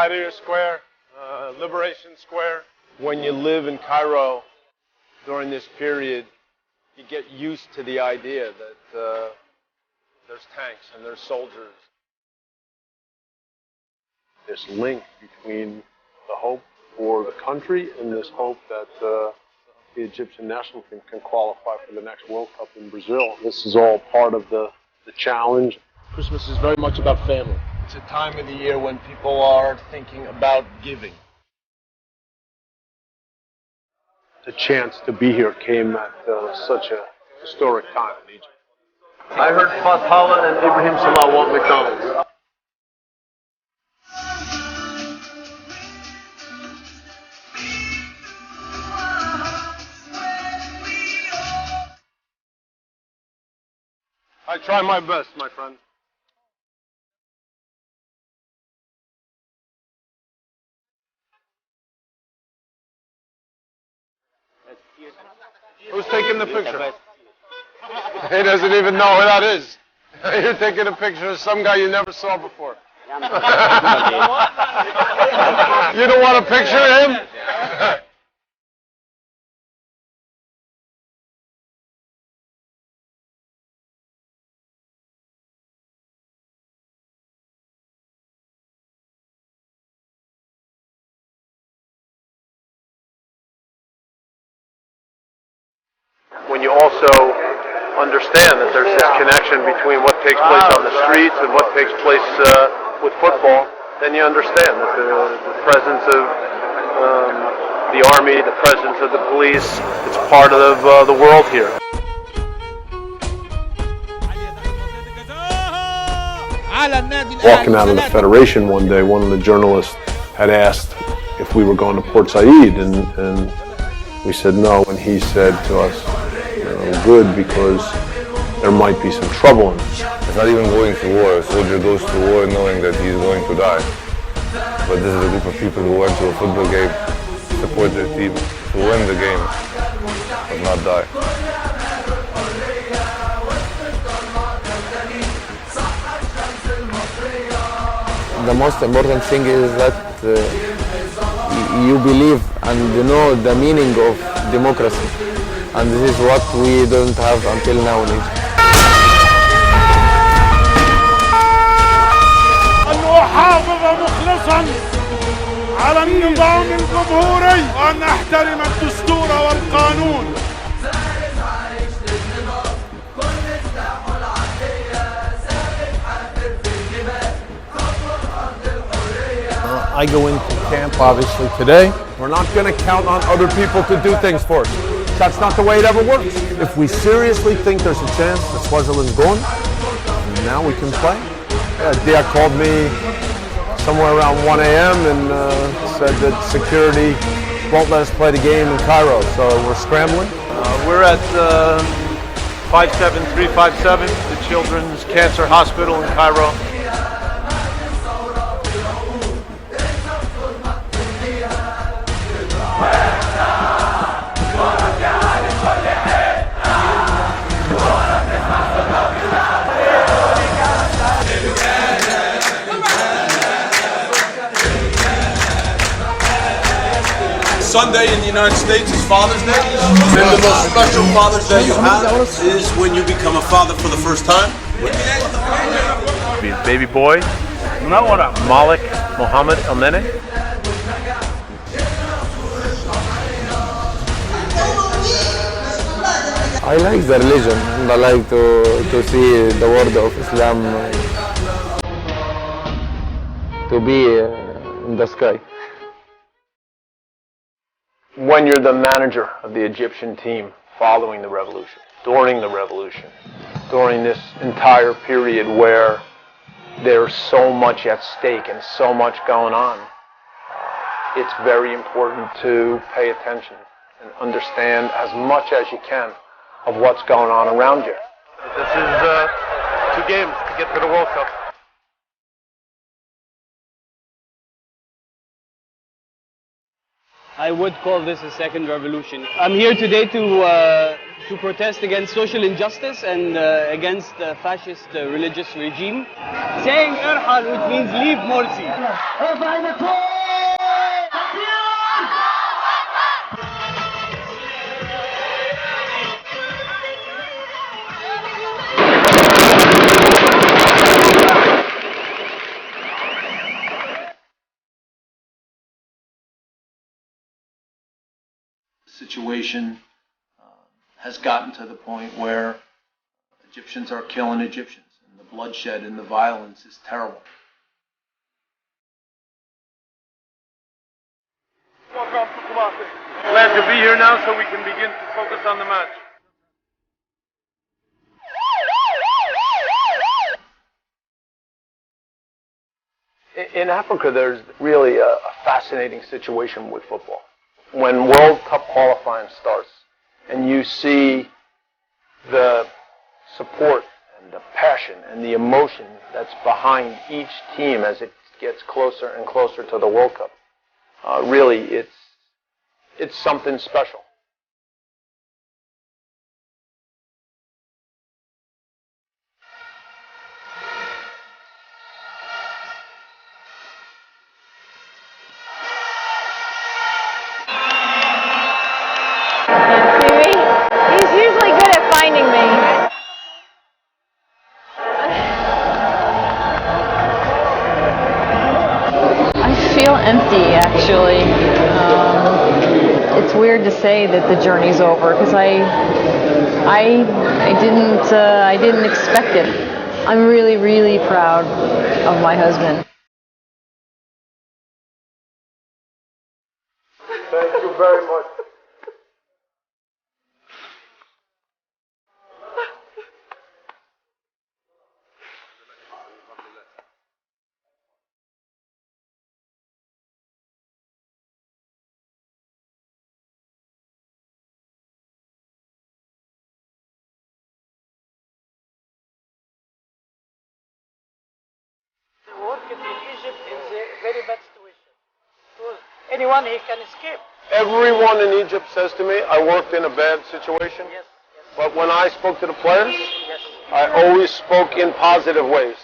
Tahrir Square, Liberation Square. When you live in Cairo during this period, you get used to the idea that there's tanks and there's soldiers. This link between the hope for the country and this hope that the Egyptian national team can qualify for the next World Cup in Brazil. This is all part of the challenge. Christmas is very much about family. It's a time of the year when people are thinking about giving. The chance to be here came at such a historic time in Egypt. I heard Fathala and Ibrahim Salah want McDonald's. I try my best, my friend. Who's taking the picture? He doesn't even know who that is. You're taking a picture of some guy you never saw before. You don't want a picture of him? When you also understand that there's this connection between what takes place on the streets and what takes place with football, then you understand that the presence of the army, the presence of the police, it's part of the world here. Walking out of the Federation one day, one of the journalists had asked if we were going to Port Said, and we said no, and he said to us, good, because there might be some trouble in it. It's not even going to war. A soldier goes to war knowing that he's going to die. But this is a group of people who went to a football game, support their team, to win the game, but not die. The most important thing is that you believe and you know the meaning of democracy. And this is what we don't have until now in Egypt. أن أحافظ مخلصا على النظام الجمهوري وأن أحترم الدستور والقانون. I go into camp obviously today. We're not going to count on other people to do things for us. That's not the way it ever works. If we seriously think there's a chance that Swaziland's going, now we can play. Dia called me somewhere around 1 a.m. and said that security won't let us play the game in Cairo, so we're scrambling. We're at 57357, the Children's Cancer Hospital in Cairo. Sunday in the United States is Father's Day, and the most special Father's Day you have is when you become a father for the first time. His baby boy, Malik Mohammed El Nene. I like the religion and I like to see the word of Islam to be in the sky. When you're the manager of the Egyptian team following the revolution, during this entire period where there's so much at stake and so much going on, it's very important to pay attention and understand as much as you can of what's going on around you. This is 2 games to get to the World Cup. I would call this a second revolution. I'm here today to protest against social injustice and against the fascist religious regime. Saying Irhal, which means leave Morsi. Situation has gotten to the point where Egyptians are killing Egyptians, and the bloodshed and the violence is terrible. Glad to be here now so we can begin to focus on the match. In Africa, there's really a fascinating situation with football. When World Cup qualifying starts and you see the support and the passion and the emotion that's behind each team as it gets closer and closer to the World Cup, really it's something special. Empty, actually. It's weird to say that the journey's over because I didn't expect it. I'm really, really proud of my husband. Thank you very much. In Egypt in a very bad situation. So anyone he can escape. Everyone in Egypt says to me, I worked in a bad situation. Yes, yes. But when I spoke to the players, Yes. I always spoke in positive ways.